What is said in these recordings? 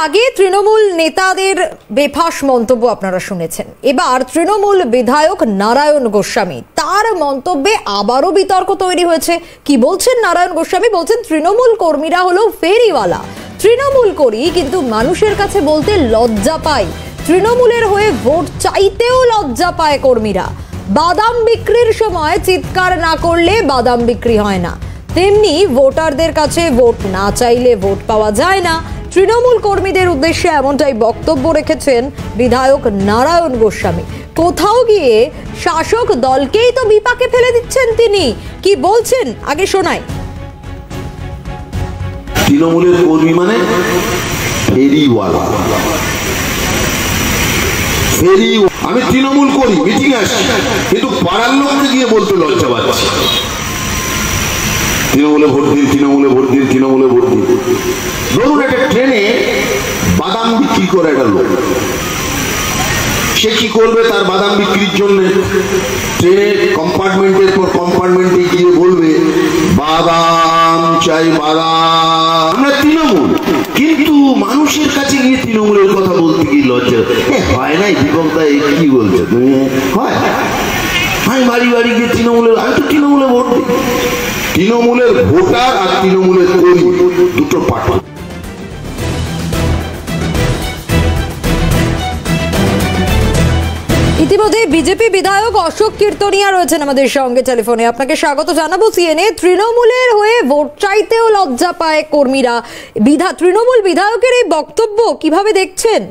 আগে তৃণমূল নেতাদের বেফাঁস মন্তব্য আপনারা শুনেছেন। এবার তৃণমূল বিধায়ক নারায়ণ গোস্বামী, তার মন্তব্যে আবারও বিতর্ক তৈরি হয়েছে। কি বলছেন নারায়ণ গোস্বামী? বলছেন তৃণমূল কর্মীরা হলো ফেরিওয়ালা, তৃণমূল করি কিন্তু মানুষের কাছে বলতে লজ্জা পাই, তৃণমূলের হয়ে ভোট চাইতেও লজ্জা পায় কর্মীরা, বাদাম বিক্রির সময় চিৎকার না করলে বাদাম বিক্রি হয় না, তেমনি ভোটারদের কাছে ভোট না চাইলে ভোট পাওয়া যায় না। তৃণমূল কর্মীদের উদ্দেশ্যে এমনটাই বক্তব্য রেখেছেন বিধায়ক নারায়ণ গোস্বামী। কোথাও গিয়ে শাসক দলকেই তো বিপাকে ফেলে দিচ্ছেন তিনি। কি বলছেন আগে শোনাই। তৃণমূলের কর্মী মানে ফেরিওয়ালা, আমি তৃণমূল করি, মিটিং আসি, কিন্তু পাড়ার লোককে গিয়ে বলতে লজ্জা পাচ্ছি তৃণমূলে ভোট দিন, তৃণমূলে ভোট দিন, তৃণমূলে ভোট দিন। ধরুন একটা ট্রেনে বাদাম বিক্রি করে একটা লোক, সে কি করবে? তার বাদাম বিক্রির জন্য ট্রেনের কম্পার্টমেন্টের পর কম্পার্টমেন্টে গিয়ে বলবে বাদাম চাই, বাদাম। আমরা তৃণমূল, কিন্তু মানুষের কাছে গিয়ে তৃণমূলের কথা বলতে গিয়ে লজ্জা হয় নাই। দীপকদা কি বলছে তুমি? হয় আমি বাড়ি বাড়ি গিয়ে তৃণমূলের, আমি তো তৃণমূলে ভোট দিই। তৃণমূলের ভোটার আর তৃণমূলের কর্মী দুটো পার্থক্য। ইতিমধ্যে বিজেপি বিধায়ক অশোক কীর্তনিয়া রয়েছেন আমাদের সঙ্গে টেলিফোনে। আপনাকে স্বাগত জানাবো সিএনএ। তৃণমূলের হয়ে ভোট চাইতেও লজ্জা পায় কর্মীরা, তৃণমূল বিধায়কের এই বক্তব্য কিভাবে দেখছেন?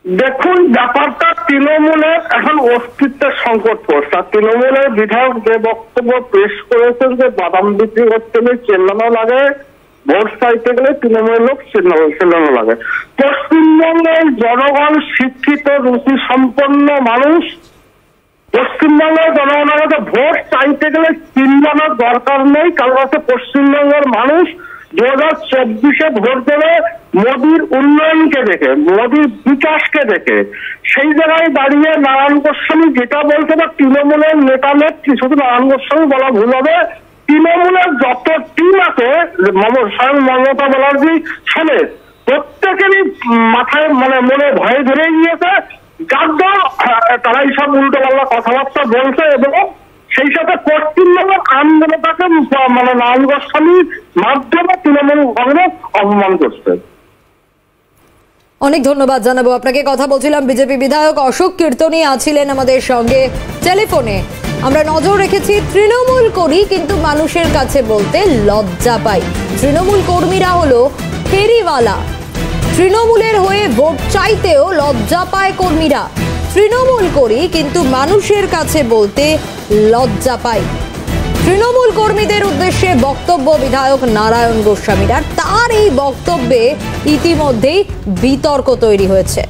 দেখুন, ব্যাপারটা তৃণমূলের এখন অস্তিত্বের সংকট পড়ছে। তৃণমূলের বিধায়ক যে বক্তব্য পেশ করেছেন যে বাদাম বিক্রি করতে গেলে চেল্লানো লাগে, ভোট চাইতে গেলে তৃণমূলের লোক চেল্লানো লাগে। পশ্চিমবঙ্গের জনগণ শিক্ষিত, রুচি সম্পন্ন মানুষ। পশ্চিমবঙ্গের জনগণের কাছে ভোট চাইতে গেলে চিল্লানোর দরকার নেই। কারণ হচ্ছে পশ্চিমবঙ্গের মানুষ 2024-এ ভোট দেবে মোদির উন্নয়নকে দেখে, মোদির বিকাশকে দেখে। সেই জায়গায় দাঁড়িয়ে নারায়ণ গোস্বামী যেটা বলছে, বা তৃণমূলের নেতা নেত্রী, শুধু নারায়ণ গোস্বামী বলা ভুল হবে, তৃণমূলের যত টিম আছে, স্বয়ং মমতা ব্যানার্জি সমেত প্রত্যেকেরই মাথায় মনে ভয়ে ধরে গিয়েছে, যার দল তারা এইসব উল্টো পাল্টা কথাবার্তা বলছে এবং সেই সাথে পশ্চিমবঙ্গের আন্দোলনটাকে নারায়ণ গোস্বামীর মাধ্যমে তৃণমূল কংগ্রেস অপমান করছে। অনেক ধন্যবাদ জানাবো আপনাকে। কথা বলছিলাম বিজেপি বিধায়ক অশোক কীর্তনিয়া ছিলেন আমাদের সঙ্গে টেলিফোনে। আমরা নজর রেখেছি তৃণমূল করি কিন্তু মানুষের কাছে বলতে লজ্জা পাই, তৃণমূল কর্মীরা হলো ফেরিওয়ালা, তৃণমূলের হয়ে ভোট চাইতেও লজ্জা পায় কর্মীরা, তৃণমূল করি কিন্তু মানুষের কাছে বলতে লজ্জা পাই। তৃণমূল কর্মীদের উদ্দেশ্যে বক্তব্য বিধায়ক নারায়ণ গোস্বামীর, আর তার এই বক্তব্যে ইতিমধ্যেই বিতর্ক তৈরি হয়েছে।